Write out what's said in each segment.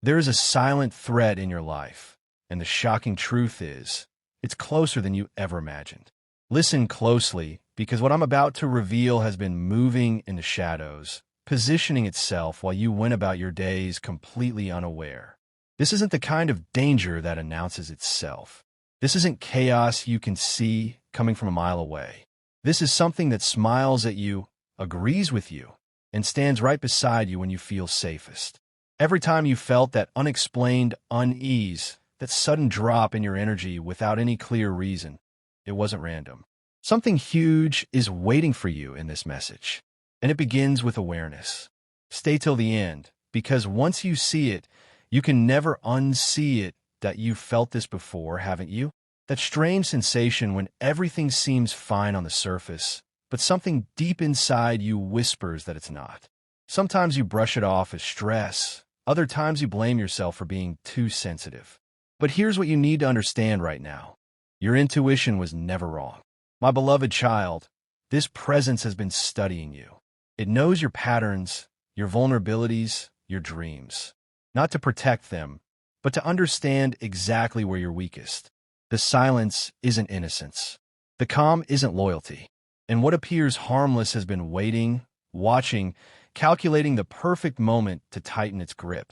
There is a silent threat in your life, and the shocking truth is, it's closer than you ever imagined. Listen closely, because what I'm about to reveal has been moving in the shadows, positioning itself while you went about your days completely unaware. This isn't the kind of danger that announces itself. This isn't chaos you can see coming from a mile away. This is something that smiles at you, agrees with you, and stands right beside you when you feel safest. Every time you felt that unexplained unease, that sudden drop in your energy without any clear reason, it wasn't random. Something huge is waiting for you in this message, and it begins with awareness. Stay till the end, because once you see it, you can never unsee it. That you've felt this before, haven't you? That strange sensation when everything seems fine on the surface, but something deep inside you whispers that it's not. Sometimes you brush it off as stress. Other times you blame yourself for being too sensitive. But here's what you need to understand right now. Your intuition was never wrong. My beloved child, this presence has been studying you. It knows your patterns, your vulnerabilities, your dreams. Not to protect them, but to understand exactly where you're weakest. The silence isn't innocence. The calm isn't loyalty. And what appears harmless has been waiting, watching, calculating the perfect moment to tighten its grip.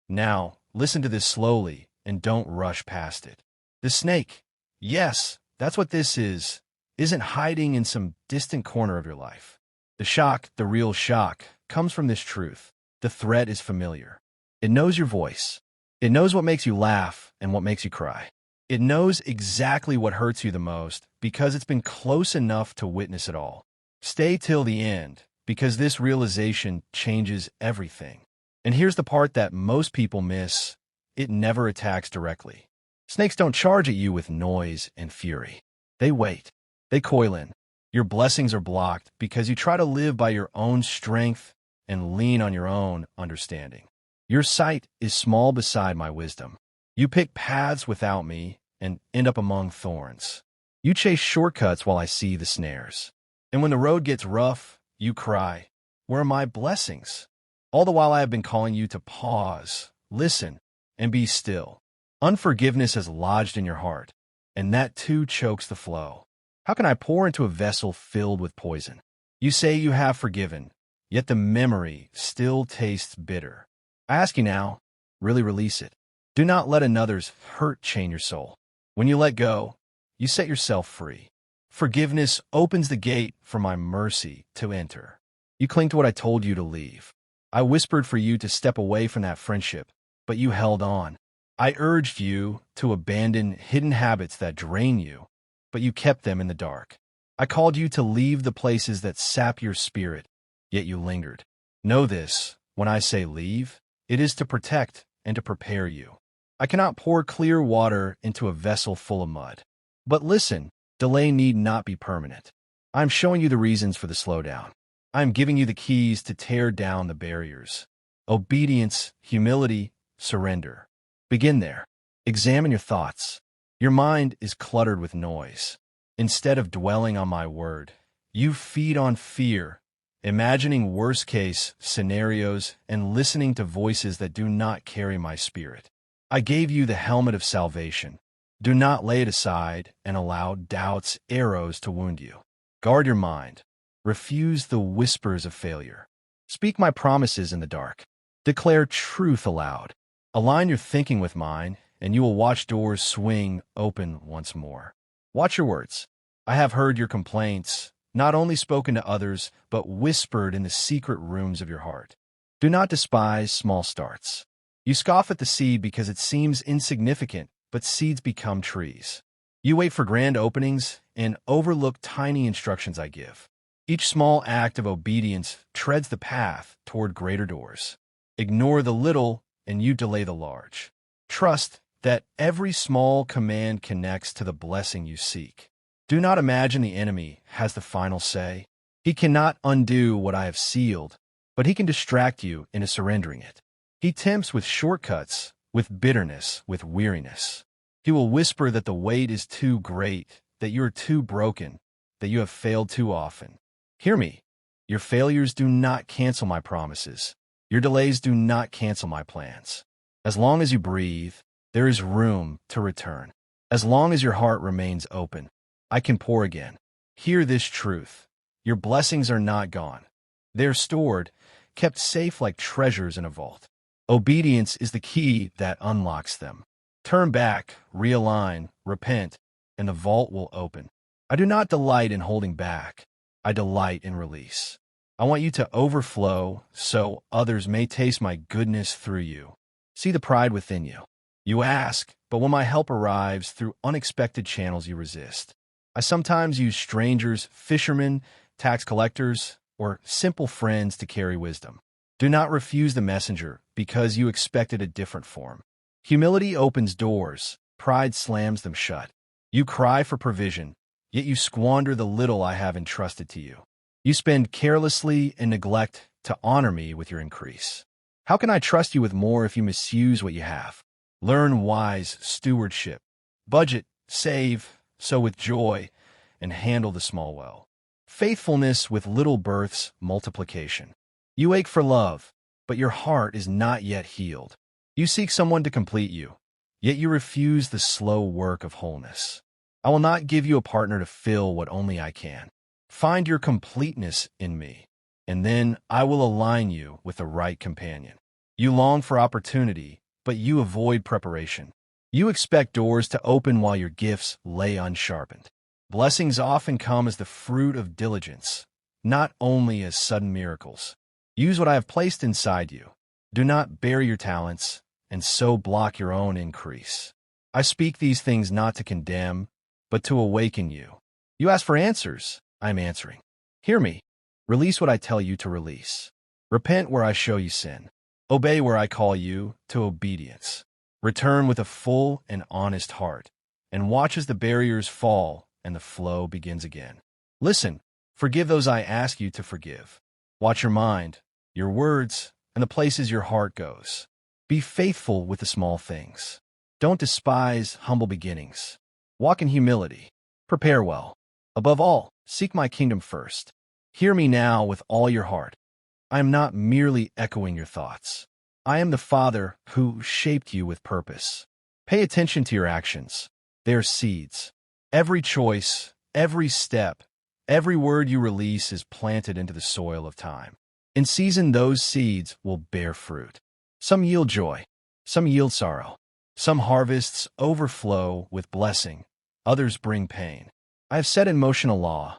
Now, listen to this slowly and don't rush past it. The snake, yes, that's what this is, isn't hiding in some distant corner of your life. The shock, the real shock, comes from this truth. The threat is familiar. It knows your voice. It knows what makes you laugh and what makes you cry. It knows exactly what hurts you the most because it's been close enough to witness it all. Stay till the end, because this realization changes everything. And here's the part that most people miss. It never attacks directly. Snakes don't charge at you with noise and fury. They wait. They coil in. Your blessings are blocked because you try to live by your own strength and lean on your own understanding. Your sight is small beside my wisdom. You pick paths without me and end up among thorns. You chase shortcuts while I see the snares. And when the road gets rough, you cry, "Where are my blessings?" All the while I have been calling you to pause, listen, and be still. Unforgiveness has lodged in your heart, and that too chokes the flow. How can I pour into a vessel filled with poison? You say you have forgiven, yet the memory still tastes bitter. I ask you now, really release it. Do not let another's hurt chain your soul. When you let go, you set yourself free. Forgiveness opens the gate for my mercy to enter. You cling to what I told you to leave. I whispered for you to step away from that friendship, but you held on. I urged you to abandon hidden habits that drain you, but you kept them in the dark. I called you to leave the places that sap your spirit, yet you lingered. Know this, when I say leave, it is to protect and to prepare you. I cannot pour clear water into a vessel full of mud. But listen, delay need not be permanent. I am showing you the reasons for the slowdown. I am giving you the keys to tear down the barriers. Obedience, humility, surrender. Begin there. Examine your thoughts. Your mind is cluttered with noise. Instead of dwelling on my word, you feed on fear, imagining worst-case scenarios and listening to voices that do not carry my spirit. I gave you the helmet of salvation. Do not lay it aside and allow doubt's arrows to wound you. Guard your mind. Refuse the whispers of failure. Speak my promises in the dark. Declare truth aloud. Align your thinking with mine, and you will watch doors swing open once more. Watch your words. I have heard your complaints, not only spoken to others, but whispered in the secret rooms of your heart. Do not despise small starts. You scoff at the seed because it seems insignificant, but seeds become trees. You wait for grand openings and overlook tiny instructions I give. Each small act of obedience treads the path toward greater doors. Ignore the little, and you delay the large. Trust that every small command connects to the blessing you seek. Do not imagine the enemy has the final say. He cannot undo what I have sealed, but he can distract you into surrendering it. He tempts with shortcuts, with bitterness, with weariness. He will whisper that the weight is too great, that you are too broken, that you have failed too often. Hear me. Your failures do not cancel my promises. Your delays do not cancel my plans. As long as you breathe, there is room to return. As long as your heart remains open, I can pour again. Hear this truth. Your blessings are not gone. They're stored, kept safe like treasures in a vault. Obedience is the key that unlocks them. Turn back, realign, repent, and the vault will open. I do not delight in holding back. I delight in release. I want you to overflow so others may taste my goodness through you. See the pride within you. You ask, but when my help arrives through unexpected channels, you resist. I sometimes use strangers, fishermen, tax collectors, or simple friends to carry wisdom. Do not refuse the messenger because you expected a different form. Humility opens doors, pride slams them shut. You cry for provision, yet you squander the little I have entrusted to you. You spend carelessly and neglect to honor me with your increase. How can I trust you with more if you misuse what you have? Learn wise stewardship. Budget, save, sow with joy, and handle the small well. Faithfulness with little births multiplication. You ache for love, but your heart is not yet healed. You seek someone to complete you, yet you refuse the slow work of wholeness. I will not give you a partner to fill what only I can. Find your completeness in me, and then I will align you with the right companion. You long for opportunity, but you avoid preparation. You expect doors to open while your gifts lay unsharpened. Blessings often come as the fruit of diligence, not only as sudden miracles. Use what I have placed inside you. Do not bury your talents, and so block your own increase. I speak these things not to condemn, but to awaken you. You ask for answers, I am answering. Hear me. Release what I tell you to release. Repent where I show you sin. Obey where I call you to obedience. Return with a full and honest heart, and watch as the barriers fall and the flow begins again. Listen, forgive those I ask you to forgive. Watch your mind, your words, and the places your heart goes. Be faithful with the small things. Don't despise humble beginnings. Walk in humility. Prepare well. Above all, seek my kingdom first. Hear me now with all your heart. I am not merely echoing your thoughts. I am the Father who shaped you with purpose. Pay attention to your actions. They are seeds. Every choice, every step, every word you release is planted into the soil of time. In season, those seeds will bear fruit. Some yield joy, some yield sorrow. Some harvests overflow with blessing, others bring pain. I have set in motion a law.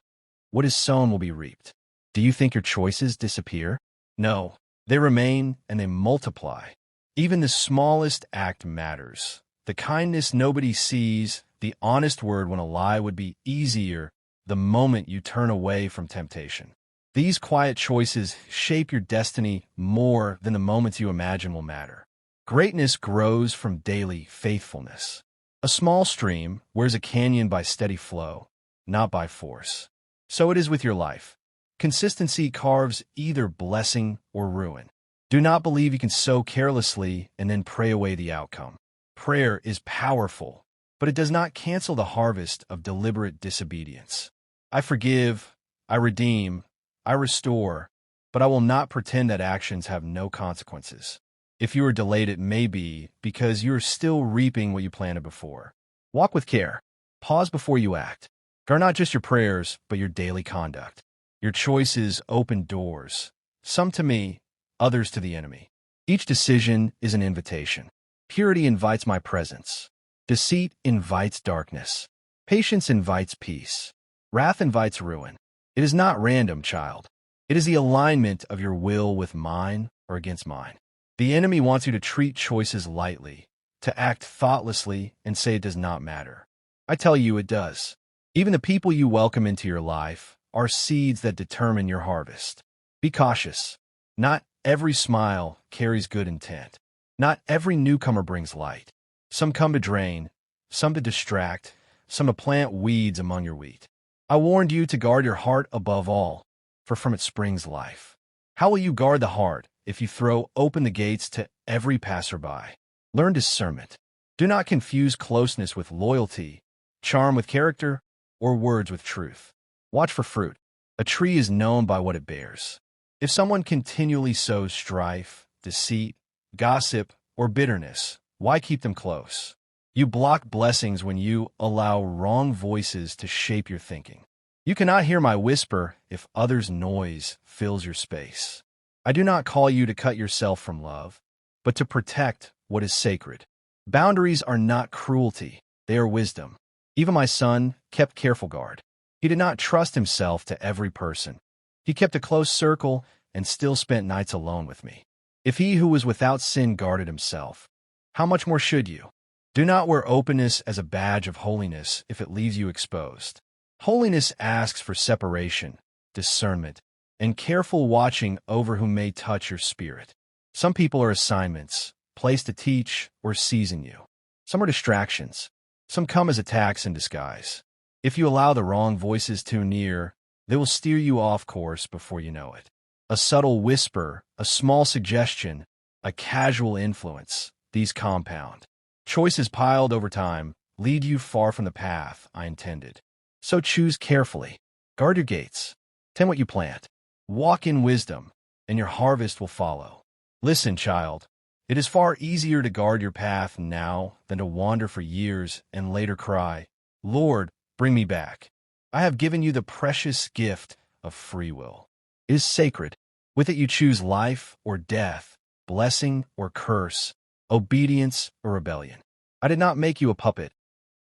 What is sown will be reaped. Do you think your choices disappear? No, they remain and they multiply. Even the smallest act matters. The kindness nobody sees, the honest word when a lie would be easier the moment you turn away from temptation. These quiet choices shape your destiny more than the moments you imagine will matter. Greatness grows from daily faithfulness. A small stream wears a canyon by steady flow, not by force. So it is with your life. Consistency carves either blessing or ruin. Do not believe you can sow carelessly and then pray away the outcome. Prayer is powerful, but it does not cancel the harvest of deliberate disobedience. I forgive, I redeem, I restore, but I will not pretend that actions have no consequences. If you are delayed, it may be because you are still reaping what you planted before. Walk with care. Pause before you act. Guard not just your prayers, but your daily conduct. Your choices open doors, some to me, others to the enemy. Each decision is an invitation. Purity invites my presence. Deceit invites darkness. Patience invites peace. Wrath invites ruin. It is not random, child. It is the alignment of your will with mine or against mine. The enemy wants you to treat choices lightly, to act thoughtlessly and say it does not matter. I tell you it does. Even the people you welcome into your life are seeds that determine your harvest. Be cautious. Not every smile carries good intent. Not every newcomer brings light. Some come to drain, some to distract, some to plant weeds among your wheat. I warned you to guard your heart above all, for from it springs life. How will you guard the heart if you throw open the gates to every passerby? Learn discernment. Do not confuse closeness with loyalty, charm with character, or words with truth. Watch for fruit. A tree is known by what it bears. If someone continually sows strife, deceit, gossip, or bitterness, why keep them close? You block blessings when you allow wrong voices to shape your thinking. You cannot hear my whisper if others' noise fills your space. I do not call you to cut yourself from love, but to protect what is sacred. Boundaries are not cruelty, they are wisdom. Even my son kept careful guard. He did not trust himself to every person. He kept a close circle and still spent nights alone with me. If he who was without sin guarded himself, how much more should you? Do not wear openness as a badge of holiness if it leaves you exposed. Holiness asks for separation, discernment, and careful watching over who may touch your spirit. Some people are assignments, placed to teach or season you. Some are distractions. Some come as attacks in disguise. If you allow the wrong voices too near, they will steer you off course before you know it. A subtle whisper, a small suggestion, a casual influence, these compound. Choices piled over time lead you far from the path I intended. So choose carefully. Guard your gates. Tend what you plant. Walk in wisdom, and your harvest will follow. Listen, child. It is far easier to guard your path now than to wander for years and later cry, Lord, bring me back. I have given you the precious gift of free will. It is sacred. With it you choose life or death, blessing or curse, obedience or rebellion. I did not make you a puppet.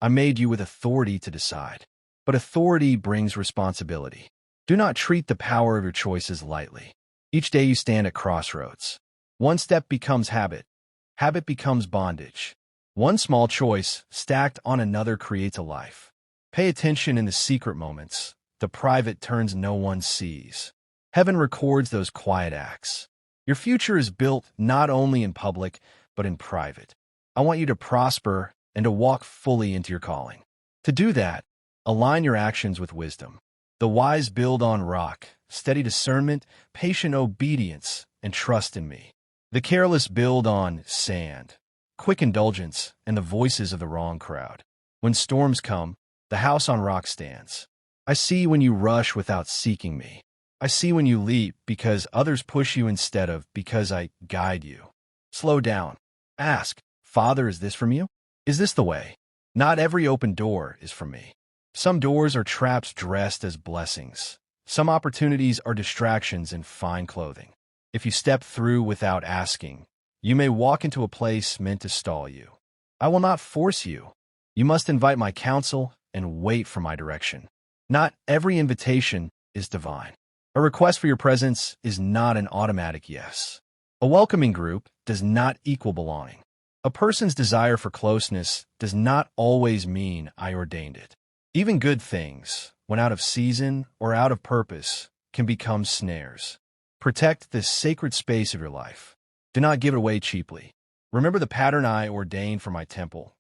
I made you with authority to decide. But authority brings responsibility. Do not treat the power of your choices lightly. Each day you stand at crossroads. One step becomes habit. Habit becomes bondage. One small choice stacked on another creates a life. Pay attention in the secret moments. The private turns no one sees. Heaven records those quiet acts. Your future is built not only in public, but in private. I want you to prosper and to walk fully into your calling. To do that, align your actions with wisdom. The wise build on rock, steady discernment, patient obedience, and trust in me. The careless build on sand, quick indulgence, and the voices of the wrong crowd. When storms come, the house on rock stands. I see when you rush without seeking me. I see when you leap because others push you instead of because I guide you. Slow down. Ask, Father, is this from you? Is this the way? Not every open door is from me. Some doors are traps dressed as blessings. Some opportunities are distractions in fine clothing. If you step through without asking, you may walk into a place meant to stall you. I will not force you. You must invite my counsel and wait for my direction. Not every invitation is divine. A request for your presence is not an automatic yes. A welcoming group does not equal belonging. A person's desire for closeness does not always mean I ordained it. Even good things, when out of season or out of purpose, can become snares. Protect this sacred space of your life. Do not give it away cheaply. Remember the pattern I ordained for my temple.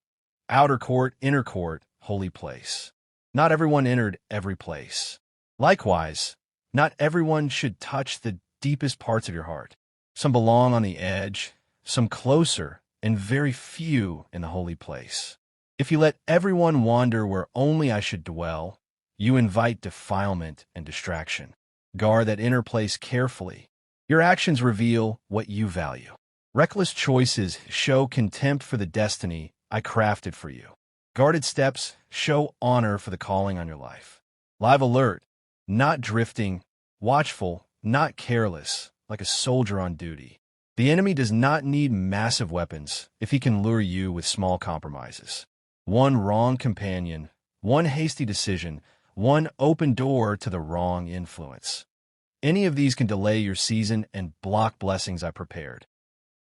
Outer court, inner court, holy place. Not everyone entered every place. Likewise, not everyone should touch the deepest parts of your heart. Some belong on the edge, some closer, and very few in the holy place. If you let everyone wander where only I should dwell, you invite defilement and distraction. Guard that inner place carefully. Your actions reveal what you value. Reckless choices show contempt for the destiny I crafted for you. Guarded steps show honor for the calling on your life. Live alert, not drifting, watchful, not careless, like a soldier on duty. The enemy does not need massive weapons if he can lure you with small compromises. One wrong companion, one hasty decision, one open door to the wrong influence. Any of these can delay your season and block blessings I prepared.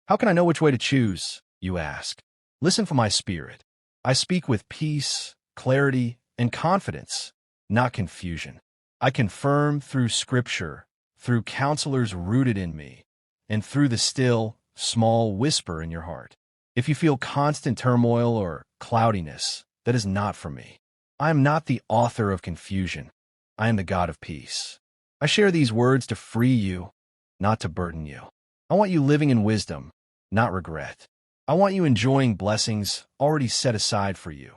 How can I know which way to choose, you ask? Listen for my spirit. I speak with peace, clarity, and confidence, not confusion. I confirm through Scripture, through counselors rooted in me, and through the still, small whisper in your heart. If you feel constant turmoil or cloudiness, that is not from me. I am not the author of confusion. I am the God of peace. I share these words to free you, not to burden you. I want you living in wisdom, not regret. I want you enjoying blessings already set aside for you,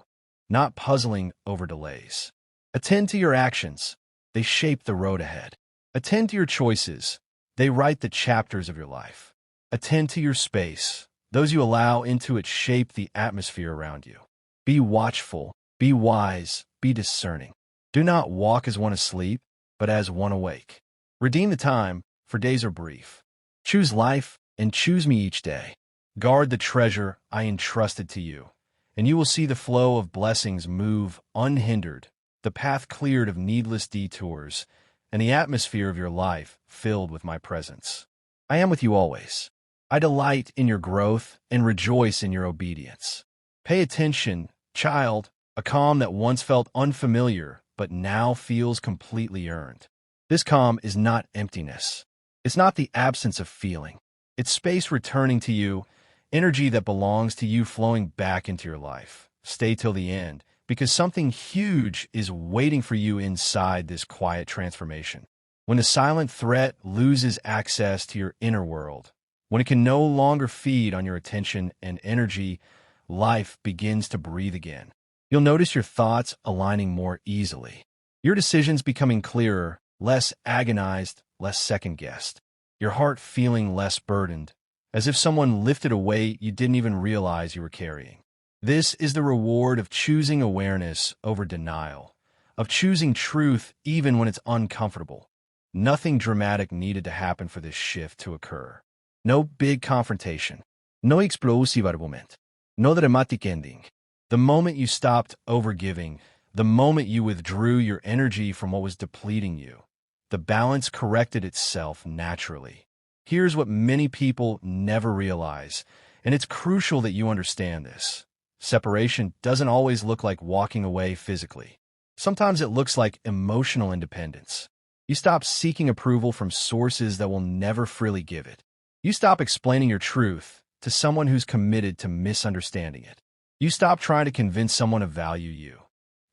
not puzzling over delays. Attend to your actions. They shape the road ahead. Attend to your choices. They write the chapters of your life. Attend to your space. Those you allow into it shape the atmosphere around you. Be watchful, be wise, be discerning. Do not walk as one asleep, but as one awake. Redeem the time, for days are brief. Choose life, and choose me each day. Guard the treasure I entrusted to you, and you will see the flow of blessings move unhindered, the path cleared of needless detours, and the atmosphere of your life filled with my presence. I am with you always. I delight in your growth and rejoice in your obedience. Pay attention, child, a calm that once felt unfamiliar but now feels completely earned. This calm is not emptiness. It's not the absence of feeling. It's space returning to you, energy that belongs to you flowing back into your life. Stay till the end, because something huge is waiting for you inside this quiet transformation. When the silent threat loses access to your inner world, when it can no longer feed on your attention and energy, life begins to breathe again. You'll notice your thoughts aligning more easily. Your decisions becoming clearer, less agonized, less second-guessed. Your heart feeling less burdened, as if someone lifted a weight you didn't even realize you were carrying. This is the reward of choosing awareness over denial, of choosing truth even when it's uncomfortable. Nothing dramatic needed to happen for this shift to occur. No big confrontation. No explosive argument. No dramatic ending. The moment you stopped overgiving, the moment you withdrew your energy from what was depleting you, the balance corrected itself naturally. Here's what many people never realize, and it's crucial that you understand this. Separation doesn't always look like walking away physically. Sometimes it looks like emotional independence. You stop seeking approval from sources that will never freely give it. You stop explaining your truth to someone who's committed to misunderstanding it. You stop trying to convince someone to value you.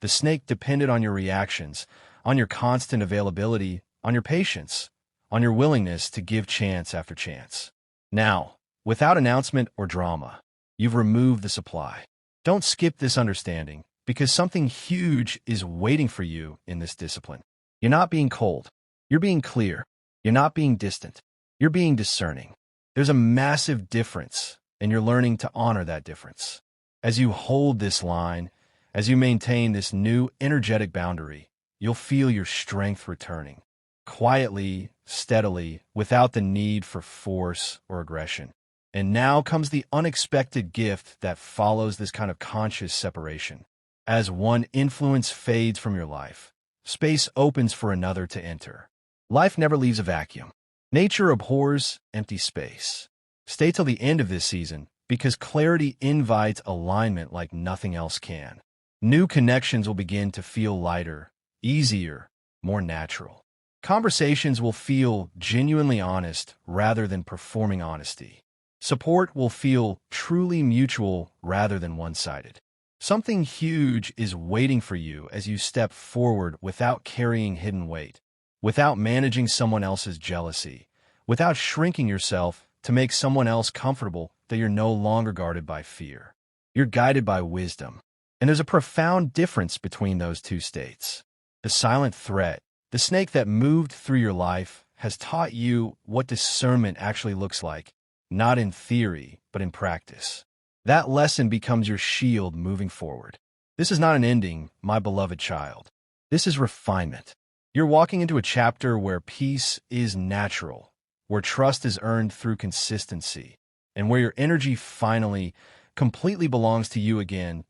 The snake depended on your reactions, on your constant availability, on your patience, on your willingness to give chance after chance. Now, without announcement or drama, you've removed the supply. Don't skip this understanding, because something huge is waiting for you in this discipline. You're not being cold. You're being clear. You're not being distant. You're being discerning. There's a massive difference, and you're learning to honor that difference. As you hold this line, as you maintain this new energetic boundary, you'll feel your strength returning. Quietly, steadily, without the need for force or aggression. And now comes the unexpected gift that follows this kind of conscious separation. As one influence fades from your life, space opens for another to enter. Life never leaves a vacuum. Nature abhors empty space. Stay till the end of this season, because clarity invites alignment like nothing else can. New connections will begin to feel lighter, easier, more natural. Conversations will feel genuinely honest rather than performing honesty. Support will feel truly mutual rather than one-sided. Something huge is waiting for you as you step forward without carrying hidden weight, without managing someone else's jealousy, without shrinking yourself to make someone else comfortable that you're no longer guarded by fear. You're guided by wisdom. And there's a profound difference between those two states. The silent threat, the snake that moved through your life, has taught you what discernment actually looks like, not in theory, but in practice. That lesson becomes your shield moving forward. This is not an ending, my beloved child. This is refinement. You're walking into a chapter where peace is natural, where trust is earned through consistency, and where your energy finally, completely belongs to you again.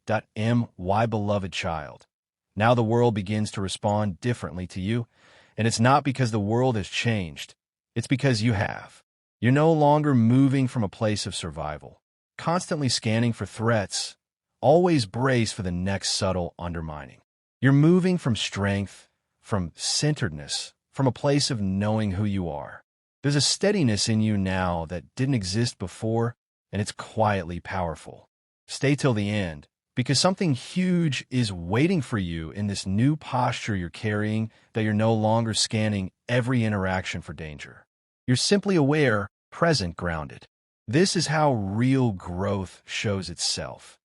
My beloved child. Now the world begins to respond differently to you, and it's not because the world has changed. It's because you have. You're no longer moving from a place of survival, constantly scanning for threats, always brace for the next subtle undermining. You're moving from strength, from centeredness, from a place of knowing who you are. There's a steadiness in you now that didn't exist before, and it's quietly powerful. Stay till the end, because something huge is waiting for you in this new posture you're carrying, that you're no longer scanning every interaction for danger. You're simply aware, present, grounded. This is how real growth shows itself,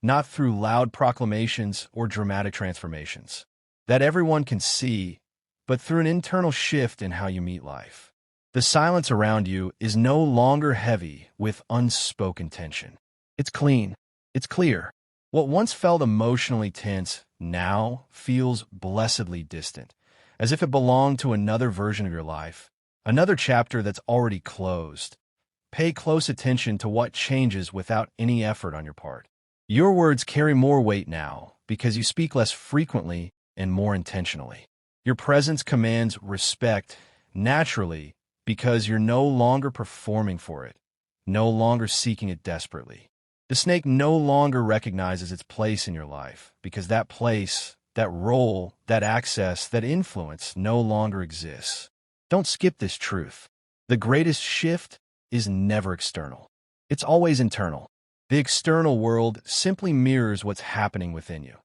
not through loud proclamations or dramatic transformations that everyone can see, but through an internal shift in how you meet life. The silence around you is no longer heavy with unspoken tension. It's clean. It's clear. What once felt emotionally tense now feels blessedly distant, as if it belonged to another version of your life, another chapter that's already closed. Pay close attention to what changes without any effort on your part. Your words carry more weight now because you speak less frequently and more intentionally. Your presence commands respect naturally because you're no longer performing for it, no longer seeking it desperately. The snake no longer recognizes its place in your life because that place, that role, that access, that influence no longer exists. Don't skip this truth. The greatest shift is never external. It's always internal. The external world simply mirrors what's happening within you.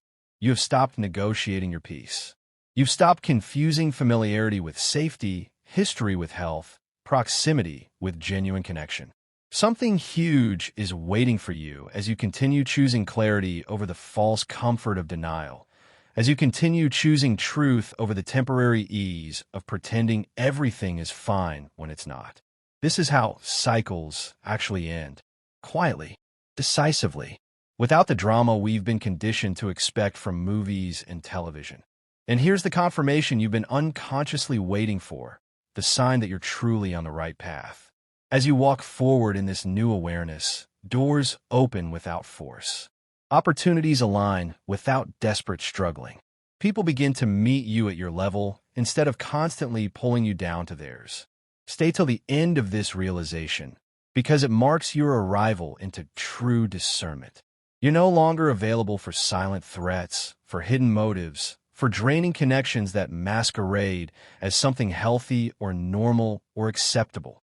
You have stopped negotiating your peace. You've stopped confusing familiarity with safety, history with health, proximity with genuine connection. Something huge is waiting for you as you continue choosing clarity over the false comfort of denial, as you continue choosing truth over the temporary ease of pretending everything is fine when it's not. This is how cycles actually end, quietly, decisively, without the drama we've been conditioned to expect from movies and television. And here's the confirmation you've been unconsciously waiting for, the sign that you're truly on the right path. As you walk forward in this new awareness, doors open without force. Opportunities align without desperate struggling. People begin to meet you at your level instead of constantly pulling you down to theirs. Stay till the end of this realization, because it marks your arrival into true discernment. You're no longer available for silent threats, for hidden motives, for draining connections that masquerade as something healthy or normal or acceptable.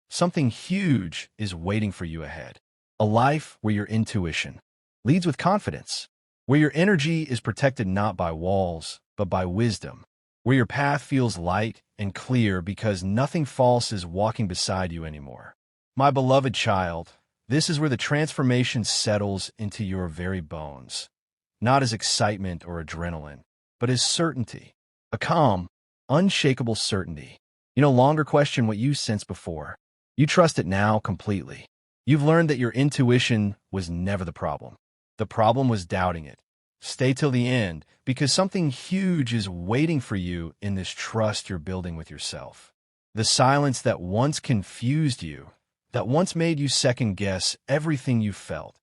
Something huge is waiting for you ahead. A life where your intuition leads with confidence, where your energy is protected not by walls, but by wisdom, where your path feels light and clear because nothing false is walking beside you anymore. My beloved child, this is where the transformation settles into your very bones, not as excitement or adrenaline, but as certainty, a calm, unshakable certainty. You no longer question what you sensed before. You trust it now completely. You've learned that your intuition was never the problem. The problem was doubting it. Stay till the end, because something huge is waiting for you in this trust you're building with yourself. The silence that once confused you, that once made you second-guess everything you felt,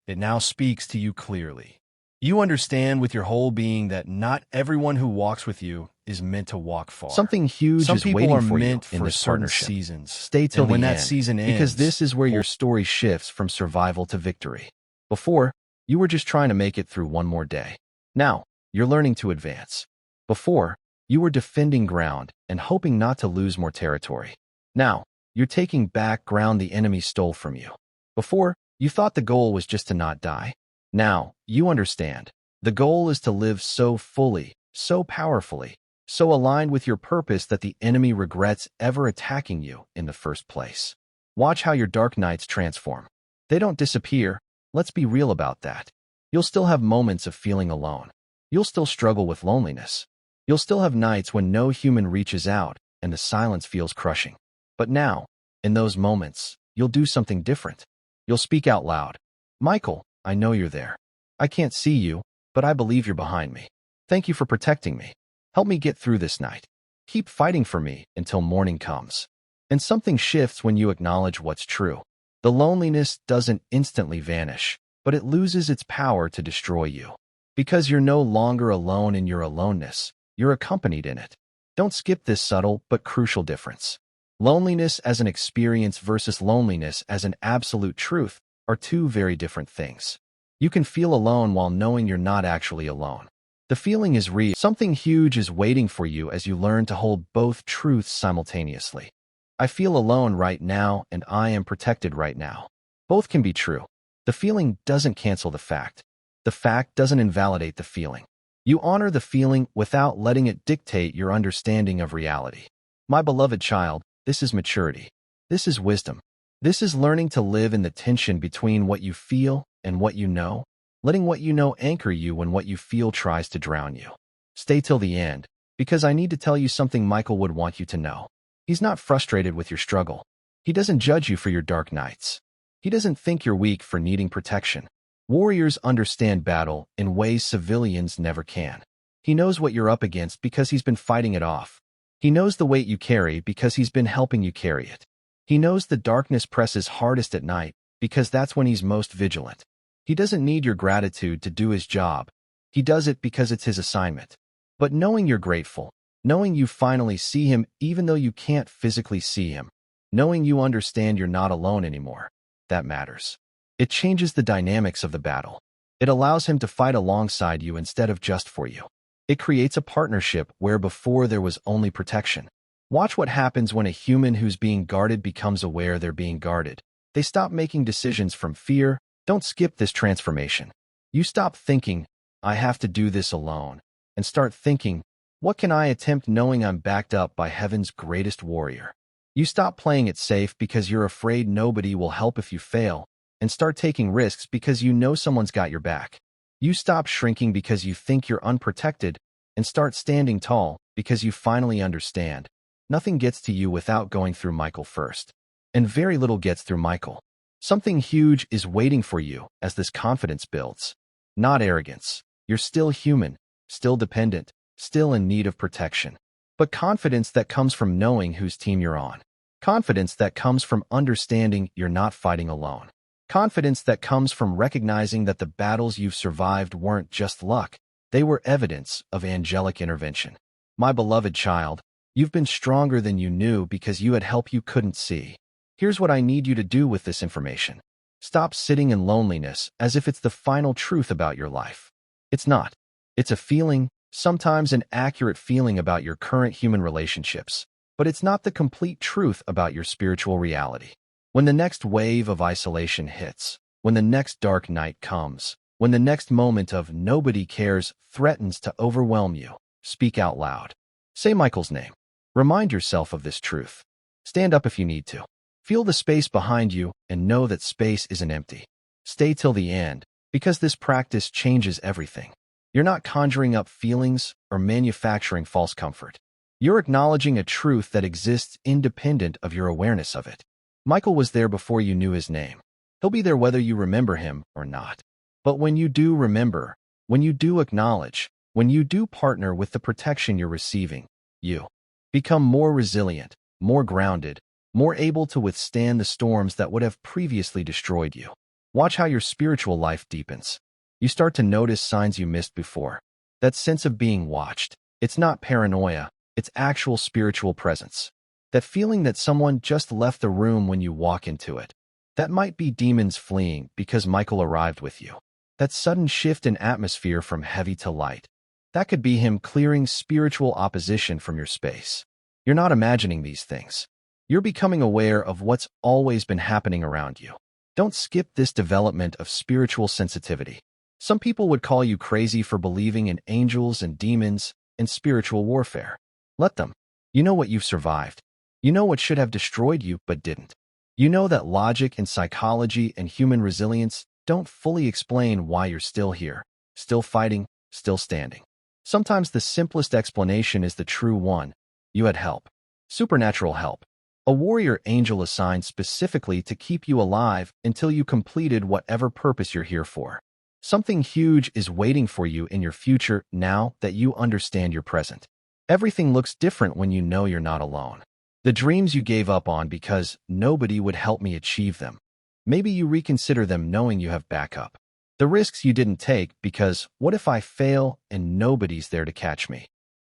it now speaks to you clearly. You understand with your whole being that not everyone who walks with you is meant to walk far. Something huge Some is people waiting are for you meant in for this certain partnership. seasons. Stay till And when the that end, season ends, because this is where your story shifts from survival to victory. Before, you were just trying to make it through one more day. Now, you're learning to advance. Before, you were defending ground and hoping not to lose more territory. Now, you're taking back ground the enemy stole from you. Before, you thought the goal was just to not die. Now, you understand. The goal is to live so fully, so powerfully, so aligned with your purpose that the enemy regrets ever attacking you in the first place. Watch how your dark nights transform. They don't disappear. Let's be real about that. You'll still have moments of feeling alone. You'll still struggle with loneliness. You'll still have nights when no human reaches out and the silence feels crushing. But now, in those moments, you'll do something different. You'll speak out loud. Michael, I know you're there. I can't see you, but I believe you're behind me. Thank you for protecting me. Help me get through this night. Keep fighting for me until morning comes. And something shifts when you acknowledge what's true. The loneliness doesn't instantly vanish, but it loses its power to destroy you. Because you're no longer alone in your aloneness, you're accompanied in it. Don't skip this subtle but crucial difference. Loneliness as an experience versus loneliness as an absolute truth are two very different things. You can feel alone while knowing you're not actually alone. The feeling is real. Something huge is waiting for you as you learn to hold both truths simultaneously. I feel alone right now and I am protected right now. Both can be true. The feeling doesn't cancel the fact. The fact doesn't invalidate the feeling. You honor the feeling without letting it dictate your understanding of reality. My beloved child, this is maturity. This is wisdom. This is learning to live in the tension between what you feel and what you know, letting what you know anchor you when what you feel tries to drown you. Stay till the end, because I need to tell you something Michael would want you to know. He's not frustrated with your struggle. He doesn't judge you for your dark nights. He doesn't think you're weak for needing protection. Warriors understand battle in ways civilians never can. He knows what you're up against because he's been fighting it off. He knows the weight you carry because he's been helping you carry it. He knows the darkness presses hardest at night because that's when he's most vigilant. He doesn't need your gratitude to do his job. He does it because it's his assignment. But knowing you're grateful, knowing you finally see him even though you can't physically see him, knowing you understand you're not alone anymore, that matters. It changes the dynamics of the battle. It allows him to fight alongside you instead of just for you. It creates a partnership where before there was only protection. Watch what happens when a human who's being guarded becomes aware they're being guarded. They stop making decisions from fear. Don't skip this transformation. You stop thinking, I have to do this alone, and start thinking, what can I attempt knowing I'm backed up by heaven's greatest warrior? You stop playing it safe because you're afraid nobody will help if you fail, and start taking risks because you know someone's got your back. You stop shrinking because you think you're unprotected, and start standing tall because you finally understand. Nothing gets to you without going through Michael first. And very little gets through Michael. Something huge is waiting for you as this confidence builds. Not arrogance. You're still human, still dependent, still in need of protection. But confidence that comes from knowing whose team you're on. Confidence that comes from understanding you're not fighting alone. Confidence that comes from recognizing that the battles you've survived weren't just luck. They were evidence of angelic intervention. My beloved child, you've been stronger than you knew because you had help you couldn't see. Here's what I need you to do with this information. Stop sitting in loneliness as if it's the final truth about your life. It's not. It's a feeling, sometimes an accurate feeling about your current human relationships, but it's not the complete truth about your spiritual reality. When the next wave of isolation hits, when the next dark night comes, when the next moment of nobody cares threatens to overwhelm you, speak out loud. Say Michael's name. Remind yourself of this truth. Stand up if you need to. Feel the space behind you and know that space isn't empty. Stay till the end, because this practice changes everything. You're not conjuring up feelings or manufacturing false comfort. You're acknowledging a truth that exists independent of your awareness of it. Michael was there before you knew his name. He'll be there whether you remember him or not. But when you do remember, when you do acknowledge, when you do partner with the protection you're receiving, you become more resilient, more grounded, more able to withstand the storms that would have previously destroyed you. Watch how your spiritual life deepens. You start to notice signs you missed before. That sense of being watched. It's not paranoia, it's actual spiritual presence. That feeling that someone just left the room when you walk into it. That might be demons fleeing because Michael arrived with you. That sudden shift in atmosphere from heavy to light. That could be him clearing spiritual opposition from your space. You're not imagining these things. You're becoming aware of what's always been happening around you. Don't skip this development of spiritual sensitivity. Some people would call you crazy for believing in angels and demons and spiritual warfare. Let them. You know what you've survived. You know what should have destroyed you but didn't. You know that logic and psychology and human resilience don't fully explain why you're still here, still fighting, still standing. Sometimes the simplest explanation is the true one. You had help. Supernatural help. A warrior angel assigned specifically to keep you alive until you completed whatever purpose you're here for. Something huge is waiting for you in your future now that you understand your present. Everything looks different when you know you're not alone. The dreams you gave up on because nobody would help me achieve them. Maybe you reconsider them knowing you have backup. The risks you didn't take because what if I fail and nobody's there to catch me?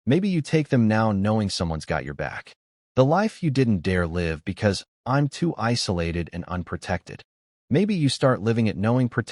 Maybe you take them now knowing someone's got your back. The life you didn't dare live because I'm too isolated and unprotected. Maybe you start living it knowing protection